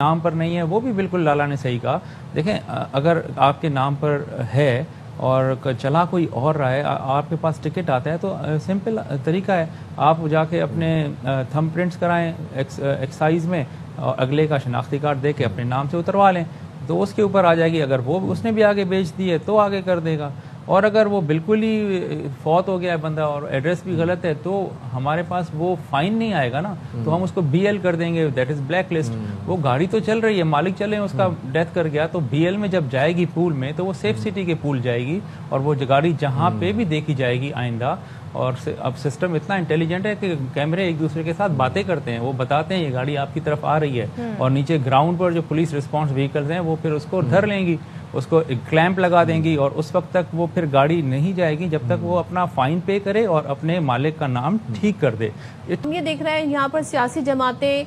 نام پر نہیں ہے وہ بھی بالکل لالا نے صحیح کہا. دیکھیں اگر آپ کے نام پر ہے اور چلا کوئی اور رہا ہے, آپ کے پاس ٹکٹ آتا ہے تو سمپل طریقہ ہے, آپ جا کے اپنے تھم پرنٹس کرائیں ایکسائز میں اور اگلے کا شناختی کارڈ دے کے اپنے نام سے اتروا لیں تو اس کے اوپر آ جائے گی. اگر وہ اس نے بھی آگے بیچ دی ہے تو آگے کر دے گا, اور اگر وہ بالکل ہی فوت ہو گیا ہے بندہ اور ایڈریس بھی غلط ہے تو ہمارے پاس وہ فائن نہیں آئے گا نا, تو ہم اس کو BL کر دیں گے, دیٹ از بلیک لسٹ. وہ گاڑی تو چل رہی ہے, مالک چلے ہیں, اس کا ڈیتھ کر گیا تو BL میں جب جائے گی پول میں تو وہ سیف سٹی کے پول جائے گی, اور وہ گاڑی جہاں پہ بھی دیکھی جائے گی آئندہ. اور اب سسٹم اتنا انٹیلیجنٹ ہے کہ کیمرے ایک دوسرے کے ساتھ باتیں کرتے ہیں, وہ بتاتے ہیں یہ گاڑی آپ کی طرف آ رہی ہے, اور نیچے گراؤنڈ پر جو پولیس رسپانس وہیکلز ہیں وہ پھر اس کو دھر لیں گی, اس کو کلیمپ لگا دیں گی, اور اس وقت تک وہ پھر گاڑی نہیں جائے گی جب تک وہ اپنا فائن پے کرے اور اپنے مالک کا نام ٹھیک کر دے. ہم یہ دیکھ رہے ہیں یہاں پر سیاسی جماعتیں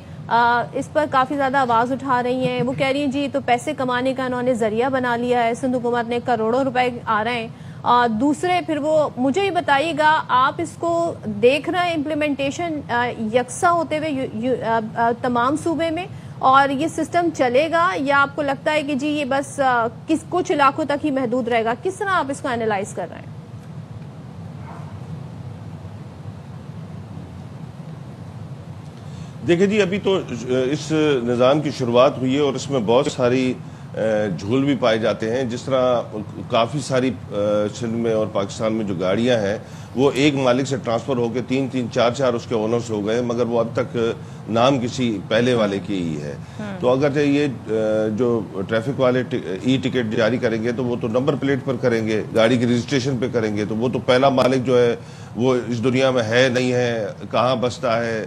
اس پر کافی زیادہ آواز اٹھا رہی ہیں. وہ کہہ رہی ہیں جی تو پیسے کمانے کا انہوں نے ذریعہ بنا لیا ہے, سندھ حکومت نے کروڑوں روپے آ رہے ہیں. دوسرے پھر وہ مجھے ہی بتائیے گا, آپ اس کو دیکھ رہے ہیں امپلیمنٹیشن یکساں ہوتے ہوئے تمام صوبے میں, اور یہ سسٹم چلے گا, یا آپ کو لگتا ہے کہ جی یہ بس کچھ علاقوں تک ہی محدود رہے گا؟ کس طرح آپ اس کو اینالائز کر رہے ہیں؟ دیکھیں جی, ابھی تو اس نظام کی شروعات ہوئی ہے اور اس میں بہت ساری جھول بھی پائے جاتے ہیں. جس طرح کافی ساری سندھ میں اور پاکستان میں جو گاڑیاں ہیں وہ ایک مالک سے ٹرانسفر ہو کے 3 4 اس کے اونرز ہو گئے, مگر وہ اب تک نام کسی پہلے والے کی ہی ہے. تو اگر یہ جو ٹریفک والے ای ٹکٹ جاری کریں گے تو وہ تو نمبر پلیٹ پر کریں گے, گاڑی کی رجسٹریشن پہ کریں گے, تو وہ تو پہلا مالک جو ہے وہ اس دنیا میں ہے نہیں ہے, کہاں بستا ہے,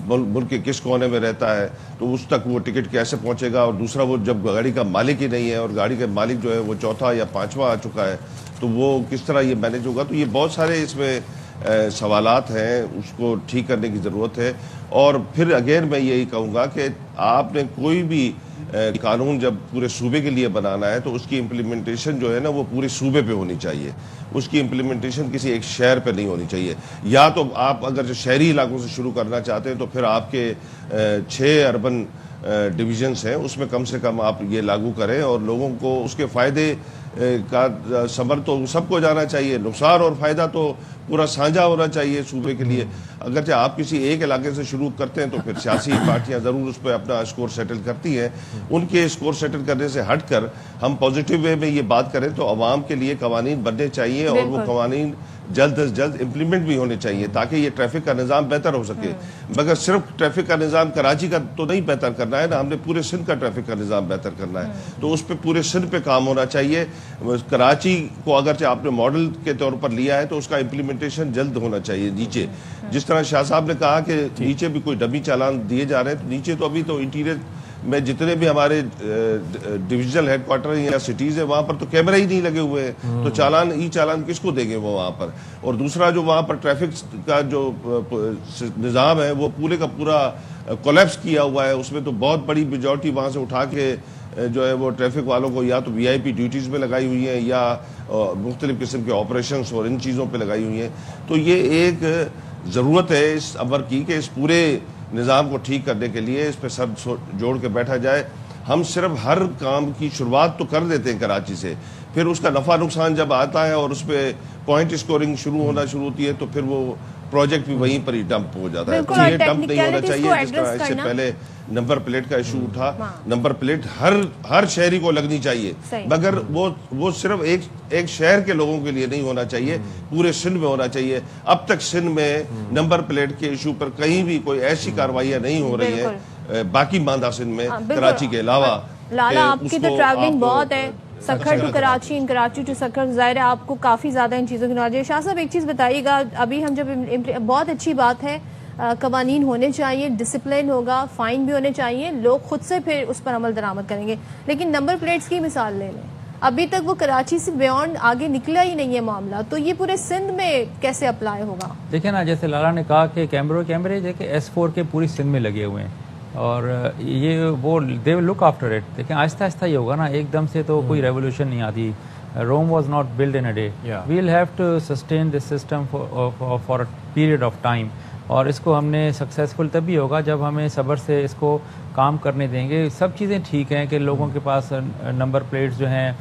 ملک کے کس کونے میں رہتا ہے, تو اس تک وہ ٹکٹ کیسے پہنچے گا. اور دوسرا وہ جب گاڑی کا مالک ہی نہیں ہے اور گاڑی کا مالک جو ہے وہ 4تھا یا 5واں آ چکا ہے تو وہ کس طرح یہ مینیج ہوگا. تو یہ بہت سارے اس میں سوالات ہیں, اس کو ٹھیک کرنے کی ضرورت ہے. اور پھر اگین میں یہی کہوں گا کہ آپ نے کوئی بھی قانون جب پورے صوبے کے لیے بنانا ہے تو اس کی امپلیمنٹیشن جو ہے نا وہ پورے صوبے پہ ہونی چاہیے, اس کی امپلیمنٹیشن کسی ایک شہر پہ نہیں ہونی چاہیے. یا تو آپ اگر جو شہری علاقوں سے شروع کرنا چاہتے ہیں تو پھر آپ کے 6 اربن ڈویژنز ہیں اس میں کم سے کم آپ یہ لاگو کریں, اور لوگوں کو اس کے فائدے کا ثمر تو سب کو جانا چاہیے, نقصان اور فائدہ تو پورا سانجھا ہونا چاہیے صوبے کے لیے. اگرچہ آپ کسی ایک علاقے سے شروع کرتے ہیں تو پھر سیاسی پارٹیاں ضرور اس پہ اپنا اسکور سیٹل کرتی ہیں. ان کے اسکور سیٹل کرنے سے ہٹ کر ہم پازیٹیو وے میں یہ بات کریں تو عوام کے لیے قوانین بننے چاہیے, اور وہ قوانین جلد از جلد امپلیمنٹ بھی ہونے چاہیے تاکہ یہ ٹریفک کا نظام بہتر ہو سکے. مگر صرف ٹریفک کا نظام کراچی کا تو نہیں بہتر کرنا ہے نا, ہم نے پورے سندھ کا ٹریفک کا نظام بہتر کرنا ہے, تو اس پہ پورے سندھ پہ کام ہونا چاہیے. کراچی کو اگرچہ آپ نے ماڈل کے طور پر لیا ہے تو اس کا امپلیمنٹیشن جلد ہونا چاہیے نیچے. جس طرح شاہ صاحب نے کہا کہ نیچے بھی کوئی ڈمی چالان دیے جا رہے ہیں, تو نیچے تو ابھی تو انٹیریئر میں جتنے بھی ہمارے ڈویژنل ہیڈ کوارٹر یا سٹیز ہیں وہاں پر تو کیمرے ہی نہیں لگے ہوئے ہیں, تو چالان ای چالان کس کو دیں گے وہ وہاں پر. اور دوسرا جو وہاں پر ٹریفک کا جو نظام ہے وہ پورے کا پورا کولیپس کیا ہوا ہے, اس میں تو بہت بڑی میجورٹی وہاں سے اٹھا کے جو ہے وہ ٹریفک والوں کو یا تو VIP ڈیوٹیز میں لگائی ہوئی ہیں یا مختلف قسم کے آپریشنز اور ان چیزوں پہ لگائی ہوئی ہیں. تو یہ ایک ضرورت ہے اس امر کی کہ اس پورے نظام کو ٹھیک کرنے کے لیے اس پہ سب جوڑ کے بیٹھا جائے. ہم صرف ہر کام کی شروعات تو کر دیتے ہیں کراچی سے, پھر اس کا نفع نقصان جب آتا ہے اور اس پہ پوائنٹ اسکورنگ شروع ہوتی ہے تو پھر وہ پروجیکٹ بھی وہیں پر ہی ڈمپ ہو جاتا ہے. تو یہ ڈمپ نہیں ہونا چاہیے. جس طرح اس سے پہلے نمبر پلیٹ کا ایشو اٹھا, نمبر پلیٹ ہر شہری کو لگنی چاہیے, مگر وہ صرف ایک شہر کے لوگوں کے لیے نہیں ہونا چاہیے, پورے سندھ میں ہونا چاہیے. اب تک سندھ میں نمبر پلیٹ کے ایشو پر کہیں بھی کوئی ایسی کارروائیاں نہیں ہو رہی ہیں باقی ماندہ سندھ میں کراچی کے علاوہ. لالا آپ کی تو ٹریولنگ بہت ہے, سکھر ٹو کراچی, کراچی ٹو سکھر, ظاہر ہے آپ کو کافی زیادہ ان چیزوں کی نالج ہے. شاہ صاحب ایک چیز بتائیے گا, ابھی ہم جب بہت اچھی بات ہے, قوانین ہونے چاہیے, ڈسپلن ہوگا, فائن بھی ہونے چاہیے, لوگ خود سے پھر اس پر عمل درآمد کریں گے, لیکن نمبر پلیٹس کی مثال لے لیں, ابھی تک وہ کراچی سے بیونڈ آگے نکلا ہی نہیں ہے معاملہ, تو یہ پورے سندھ میں کیسے اپلائی ہوگا؟ دیکھیں نا, جیسے لالا نے کہا کہ کیمرے دیکھیں S4 کے پوری سندھ میں لگے ہوئے ہیں, اور یہ وہ دے ول لک آفٹر اٹ. دیکھیں آہستہ آہستہ یہ ہوگا نا, ایک دم سے تو کوئی ریولیوشن نہیں آتی. Rome was not built in a day. We'll have to sustain this system for a period of time. اور اس کو ہم نے سکسیزفل تبھی ہوگا جب ہمیں صبر سے اس کو کام کرنے دیں گے. سب چیزیں ٹھیک ہیں کہ لوگوں کے پاس نمبر پلیٹس جو ہیں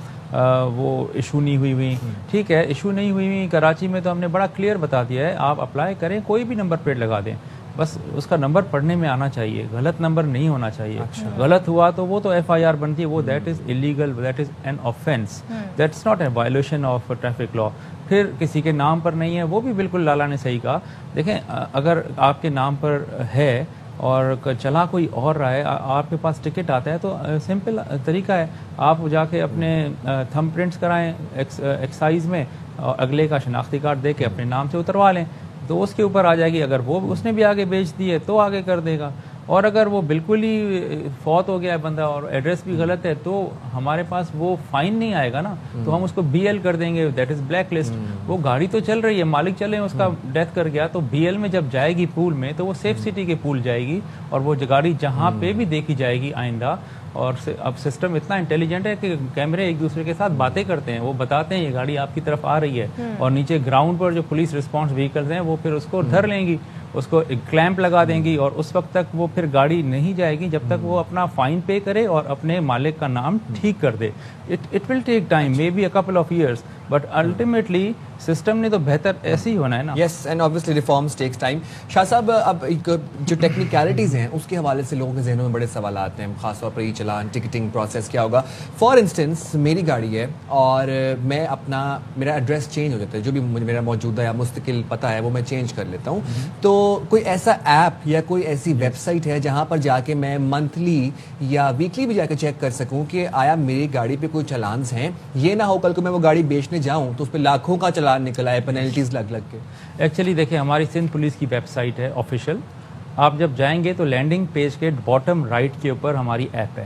وہ ایشو نہیں ہوئی ٹھیک ہے, ایشو نہیں ہوئی. کراچی میں تو ہم نے بڑا کلیئر بتا دیا ہے, آپ اپلائی کریں کوئی بھی نمبر پلیٹ لگا دیں, بس اس کا نمبر پڑھنے میں آنا چاہیے, غلط نمبر نہیں ہونا چاہیے. غلط ہوا تو وہ تو ایف آئی آر بنتی ہے, وہ that is illegal, that is an offence, that's not a violation of traffic law. پھر کسی کے نام پر نہیں ہے, وہ بھی بالکل لالا نے صحیح کہا. دیکھیں اگر آپ کے نام پر ہے اور چلا کوئی اور رہا ہے, آپ کے پاس ٹکٹ آتا ہے, تو سمپل طریقہ ہے, آپ جا کے اپنے تھم پرنٹس کرائیں ایکسائز میں, اور اگلے کا شناختی کارڈ دے کے اپنے نام سے اتروا لیں, تو اس کے اوپر آ جائے گی. اگر وہ اس نے بھی آگے بیچ دی ہے تو آگے کر دے گا, اور اگر وہ بالکل ہی فوت ہو گیا ہے بندہ اور ایڈریس بھی غلط ہے, تو ہمارے پاس وہ فائن نہیں آئے گا نا, تو ہم اس کو بی ایل کر دیں گے, دیٹ از بلیک لسٹ. وہ گاڑی تو چل رہی ہے, مالک چلے, اس کا ڈیتھ کر گیا, تو بی ایل میں جب جائے گی پول میں, تو وہ سیف سٹی کے پول جائے گی, اور وہ گاڑی جہاں پہ بھی دیکھی جائے گی آئندہ. اور اب سسٹم اتنا انٹیلیجنٹ ہے کہ کیمرے ایک دوسرے کے ساتھ باتیں کرتے ہیں, وہ بتاتے ہیں یہ گاڑی آپ کی طرف آ رہی ہے, اور نیچے گراؤنڈ پر جو پولیس رسپانس وہیکلز ہیں وہ پھر اس کو دھر لیں گی, اس کو ایک کلیمپ لگا دیں گی, اور اس وقت تک وہ پھر گاڑی نہیں جائے گی جب تک وہ اپنا فائن پے کرے اور اپنے مالک کا نام ٹھیک کر دے. It will take time, may be a couple of years, but ultimately system نے تو بہتر ایسے ہی ہونا ہے نا. Yes, and obviously reforms takes time. Shah صاحب, اب جو ٹیکنیکلٹیز ہیں اس کے حوالے سے لوگوں کے ذہنوں میں بڑے سوالات ہیں, خاص طور پر ای چلان, ٹکٹنگ پروسیس کیا ہوگا. فار انسٹنس میری گاڑی ہے اور میں میرا ایڈریس چینج ہو جاتا ہے, جو بھی میرا موجودہ یا مستقل پتہ ہے وہ میں چینج کر لیتا ہوں, تو کوئی ایسا ایپ یا کوئی ایسی ویب سائٹ ہے جہاں پر جا کے میں منتھلی یا ویکلی بھی جا کے چیک کر سکوں کہ آیا میری گاڑی پہ کوئی چلانس ہیں؟ یہ نہ ہو کل کو میں وہ گاڑی بیچنے جاؤں تو اس پہ لاکھوں کا چلان نکلا ہے, پینلٹیز لگ کے. ایکچولی دیکھیں, ہماری سندھ پولیس کی ویب سائٹ ہے آفیشیل, آپ جب جائیں گے تو لینڈنگ پیج کے باٹم رائٹ کے اوپر ہماری ایپ ہے,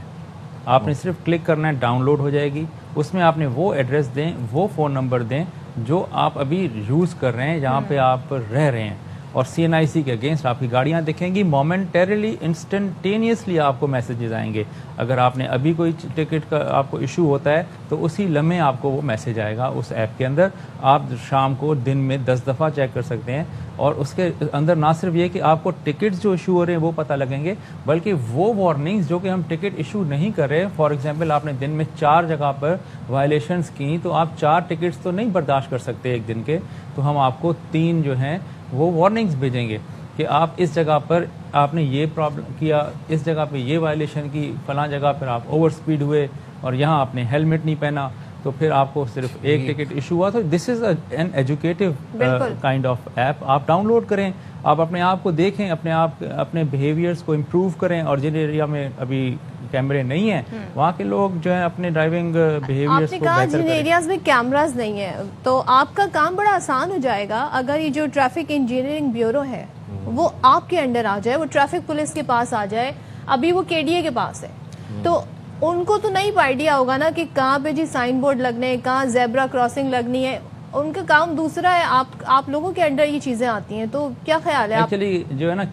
آپ نے صرف کلک کرنا ہے, ڈاؤن لوڈ ہو جائے گی. اس میں آپ نے وہ ایڈریس دیں, وہ فون نمبر دیں جو آپ ابھی یوز کر رہے ہیں, جہاں پہ آپ رہ رہے ہیں, اور سی این آئی سی کے اگینسٹ آپ کی گاڑیاں دکھیں گی. مومنٹریلی انسٹنٹینیسلی آپ کو میسیجز آئیں گے. اگر آپ نے ابھی کوئی ٹکٹ کا آپ کو ایشو ہوتا ہے تو اسی لمحے آپ کو وہ میسیج آئے گا اس ایپ کے اندر. آپ شام کو دن میں 10 دفعہ چیک کر سکتے ہیں, اور اس کے اندر نہ صرف یہ کہ آپ کو ٹکٹس جو ایشو ہو رہے ہیں وہ پتہ لگیں گے, بلکہ وہ وارننگز جو کہ ہم ٹکٹ ایشو نہیں کر رہے, فار ایگزامپل آپ نے دن میں 4 جگہ پر وائلیشنز کی, تو آپ 4 ٹکٹس تو نہیں برداشت کر سکتے ایک دن کے, تو ہم آپ کو 3 جو ہیں وہ وارننگز بھیجیں گے کہ آپ اس جگہ پر آپ نے یہ پرابلم کیا, اس جگہ پہ یہ وائلیشن کی, فلاں جگہ پر آپ اوور سپیڈ ہوئے, اور یہاں آپ نے ہیلمٹ نہیں پہنا, تو پھر آپ کو صرف ایک ٹکٹ ایشو ہوا. تو this is an educative kind of app, آپ ڈاؤن لوڈ کریں, آپ اپنے آپ کو دیکھیں, اپنے بیہیویئرس کو امپروو کریں. اور جن ایریا میں ابھی کیمرے نہیں ہیں وہاں کے لوگ جو ہیں اپنے ڈرائیونگ بیہیویئرس کو بہتر کریں. جن ایریاز میں کیمراز نہیں ہیں تو آپ کا کام بڑا آسان ہو جائے گا. اگر یہ جو ٹریفک انجینئرنگ بیورو ہے وہ آپ کے انڈر آ جائے, وہ ٹریفک پولیس کے پاس آ جائے, ابھی وہ کے ڈی اے کے پاس ہے, تو ان کو تو نہیں آئیڈیا ہوگا نا کہ کہاں پہ جی سائن بورڈ لگنے ہیں, کہاں زیبرا کراسنگ لگنی ہے. ان کا کام دوسرا ہے, آپ لوگوں کے انڈر یہ چیزیں آتی ہیں. تو کیا خیال ہے ایکچولی جو ہے نا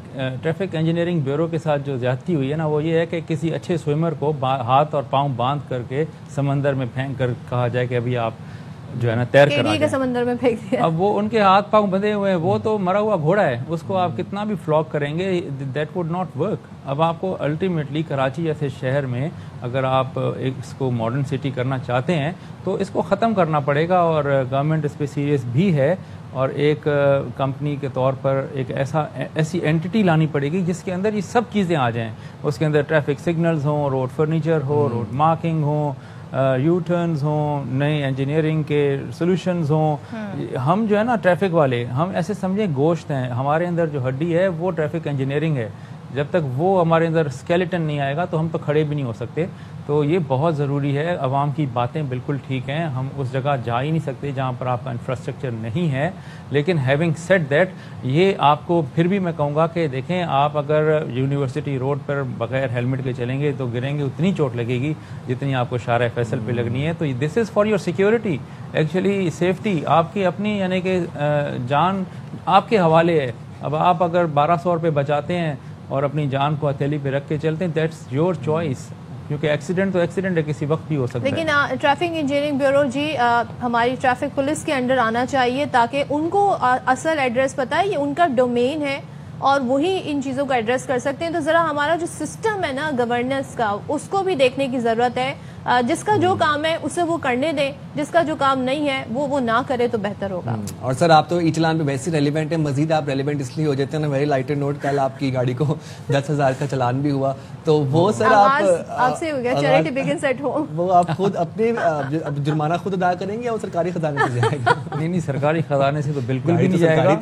ٹریفک انجینئرنگ بیورو کے ساتھ جو زیادتی ہوئی ہے نا, وہ یہ ہے کہ کسی اچھے سوئمر کو ہاتھ اور پاؤں باندھ کر کے سمندر میں پھینک کر کہا جائے کہ ابھی آپ جو ہے نا تیر کر آ جائیں. سمندر میں پھینک دیا. اب وہ ان کے ہاتھ پاؤں بندھے ہوئے ہیں, وہ تو مرا ہوا گھوڑا ہے, اس کو آپ کتنا بھی فلاگ کریں گے دیٹ وڈ ناٹ ورک. اب آپ کو الٹیمیٹلی کراچی جیسے شہر میں اگر آپ اس کو ماڈرن سٹی کرنا چاہتے ہیں تو اس کو ختم کرنا پڑے گا, اور گورنمنٹ اس پہ سیریس بھی ہے, اور ایک کمپنی کے طور پر ایک ایسی اینٹی لانی پڑے گی جس کے اندر یہ سب چیزیں آ جائیں. اس کے اندر ٹریفک سگنلز ہوں, روڈ فرنیچر ہو, روڈ مارکنگ ہوں, یو ٹرنز ہوں, نئے انجینئرنگ کے سولوشنز ہوں. ہم جو ہے نا ٹریفک والے, ہم ایسے سمجھیں گوشت ہیں, ہمارے اندر جو ہڈی ہے وہ ٹریفک انجینئرنگ ہے. جب تک وہ ہمارے اندر اسکیلیٹن نہیں آئے گا تو ہم تو کھڑے بھی نہیں ہو سکتے. تو یہ بہت ضروری ہے. عوام کی باتیں بالکل ٹھیک ہیں, ہم اس جگہ جا ہی نہیں سکتے جہاں پر آپ کا انفراسٹرکچر نہیں ہے. لیکن ہیونگ سیڈ دیٹ, یہ آپ کو پھر بھی میں کہوں گا کہ دیکھیں, آپ اگر یونیورسٹی روڈ پر بغیر ہیلمٹ کے چلیں گے تو گریں گے, اتنی چوٹ لگے گی جتنی آپ کو شارع فیصل پہ لگنی ہے. تو this is for your security. Actually safety آپ کی اپنی, یعنی کہ جان آپ کے حوالے ہے. اب آپ اگر 1200 روپے بچاتے ہیں اور اپنی جان کو ہتھیلی پہ رکھ کے چلتے ہیں, دیٹس یور چوائس, کیونکہ ایکسیڈنٹ تو ایکسیڈنٹ ہے, کسی وقت بھی ہو سکتا ہے. لیکن ٹریفک انجینئرنگ بیورو جی ہماری ٹریفک پولیس کے انڈر آنا چاہیے تاکہ ان کو اصل ایڈریس پتہ ہے, یہ ان کا ڈومین ہے, اور وہی ان چیزوں کو ایڈریس کر سکتے ہیں. تو ذرا ہمارا جو سسٹم ہے نا گورننس کا, اس کو بھی دیکھنے کی ضرورت ہے. جس کا جو کام ہے اسے وہ کرنے دیں, جس کا جو کام نہیں ہے وہ نہ کرے تو بہتر ہوگا. اور سر آپ تو ای چلان پہ ویسے ریلیونٹ ہیں, مزید آپ ریلیونٹ اس لیے ہو جاتے ہیں نا, ویری لائٹر نوٹ. کل آپ کی گاڑی کو 10,000 کا چلان بھی ہوا, تو وہ سر آپ سے ہو گیا چیریٹی بگنس ایٹ ہوم. وہ آپ خود اپنے جرمانہ خود ادا کریں گے یا وہ سرکاری خزانے سے جائے گا؟ نہیں, سرکاری خزانے سے تو بالکل بھی نہیں جائے گا.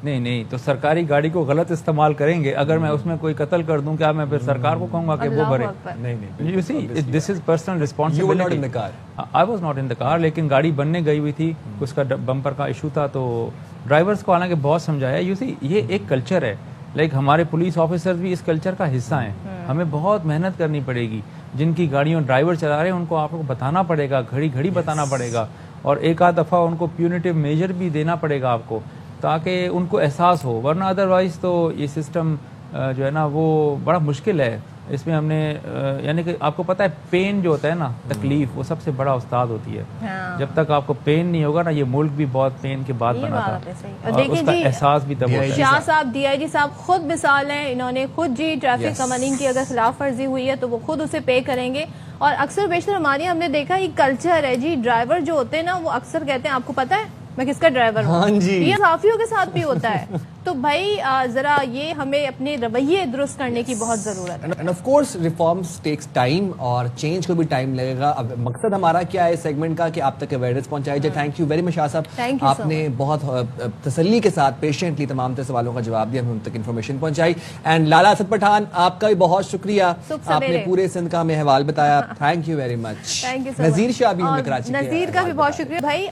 نہیں, تو سرکاری گاڑی کو غلط استعمال کریں گے, اگر میں اس میں کوئی قتل کر دوں, کیا میں پھر سرکار کو کہوں گا کہ وہ بھرے؟ نہیں. You see, this is personal responsibility. You were not in the car. I was not in the car, لیکن گاڑی بننے گئی ہوئی تھی, اس کا بمپر کا ایشو تھا, تو ڈرائیورس کو حالانکہ بہت سمجھایا. You see, یہ ایک کلچر ہے, لائک ہمارے پولیس آفیسرز بھی اس کلچر کا حصہ ہیں. ہمیں بہت محنت کرنی پڑے گی. جن کی گاڑیوں ڈرائیور چلا رہے ہیں ان کو آپ کو بتانا پڑے گا, گھڑی بتانا پڑے گا, اور ایک آدھ دفعہ ان کو پیونیٹیو میجر بھی دینا پڑے گا آپ کو, تاکہ ان کو احساس ہو. ورنہ ادروائز تو یہ سسٹم جو ہے نا وہ بڑا مشکل ہے. اس میں ہم نے یعنی کہ آپ کو پتہ ہے پین جو ہوتا ہے نا, تکلیف, وہ سب سے بڑا استاد ہوتی ہے. جب تک آپ کو پین نہیں ہوگا نا, یہ ملک بھی بہت پین کے بعد بنا تھا, اور اس کا احساس بھی تب ہوتا ہے. شاہ صاحب ڈی آئی جی صاحب خود مثال ہیں, انہوں نے خود جی ٹریفک قوانین کی اگر خلاف ورزی ہوئی ہے تو وہ خود اسے پے کریں گے. اور اکثر بیشتر ہمارے ہم نے دیکھا یہ کلچر ہے جی, ڈرائیور جو ہوتے ہیں نا وہ اکثر کہتے ہیں آپ کو پتہ ہے میں کس کا ڈرائیور ہوں. یہ صحافیوں کے ساتھ بھی ہوتا ہے. تو بھائی ذرا یہ ہمیں اپنے رویے درست کرنے کی بہت ضرورت ہے. And of course reforms takes time, اور چینج کو بھی ٹائم لگے گا. اب مقصد ہمارا کیا ہے سیگمنٹ کا, کہ آپ تک اویئرنیس پہنچائی جائے. تھینک یو ویری مچ شاہ صاحب, آپ نے بہت تسلی کے ساتھ پیشنٹلی تمام سوالوں کا جواب دیا, ہمیں ان تک انفارمیشن پہنچائی. اینڈ لالا اسد پٹھان, آپ کا بھی بہت شکریہ, آپ نے پورے سندھ کا ہمیں حوال بتایا. Thank you very much. Nazir Shah بھی ہمیں کراچی, نذیر کا بھی بہت شکریہ. بھائی